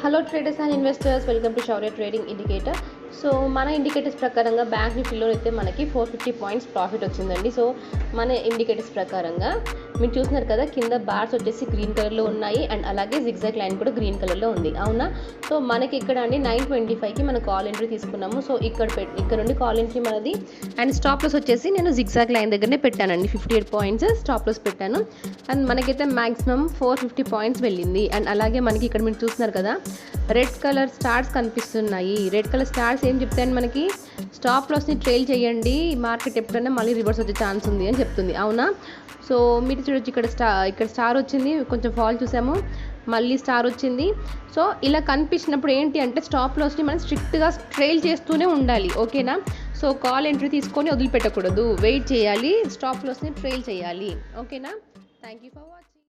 Hello traders and investors, welcome to Shaurya trading indicator. So మన indicators ప్రకారంగా bank నిఫ్టీలో అయితే మనకి 450 పాయింట్స్ ప్రాఫిట్ వచ్చిందండి. సో మన ఇండికేటర్స్ ప్రకారంగా మీరు చూస్తున్నారు కదా, కింద బార్స్ వచ్చేసి గ్రీన్ కలర్లో ఉన్నాయి అండ్ అలాగే జిగ్జాగ్ లైన్ కూడా గ్రీన్ కలర్లో ఉంది, అవునా? సో మనకి ఇక్కడ అండి 925కి మనం కాల్ ఎంట్రీ తీసుకున్నాము. సో ఇక్కడ నుండి కాల్ ఎంట్రీ మనది. అండ్ స్టాప్ లాస్ వచ్చేసి నేను జిగ్జాగ్ లైన్ దగ్గరనే పెట్టానండి. 58 పాయింట్స్ స్టాప్ లాస్ పెట్టాను. అండ్ మనకైతే మ్యాక్సిమం 450 పాయింట్స్ వెళ్ళింది. అండ్ అలాగే మనకి ఇక్కడ మీరు చూస్తున్నారు కదా, రెడ్ కలర్ స్టార్స్ కనిపిస్తున్నాయి. రెడ్ కలర్ స్టార్స్ ఏం చెప్తాయని మనకి స్టాప్ లాస్ని ట్రైల్ చేయండి, మార్కెట్ ఎప్పుడైనా మళ్ళీ రివర్స్ వచ్చే ఛాన్స్ ఉంది అని చెప్తుంది, అవునా? సో మీరు చూడొచ్చు, ఇక్కడ స్టార్ వచ్చింది, కొంచెం ఫాల్ చూసాము, మళ్ళీ స్టార్ వచ్చింది. సో ఇలా కనిపించినప్పుడు ఏంటి అంటే స్టాప్ లాస్ని మనం స్ట్రిక్ట్గా ట్రైల్ చేస్తూనే ఉండాలి, ఓకేనా? సో కాల్ ఎంట్రీ తీసుకొని వదిలిపెట్టకూడదు, వెయిట్ చేయాలి, స్టాప్ లాస్ని ట్రైల్ చేయాలి, ఓకేనా? Thank you for watching.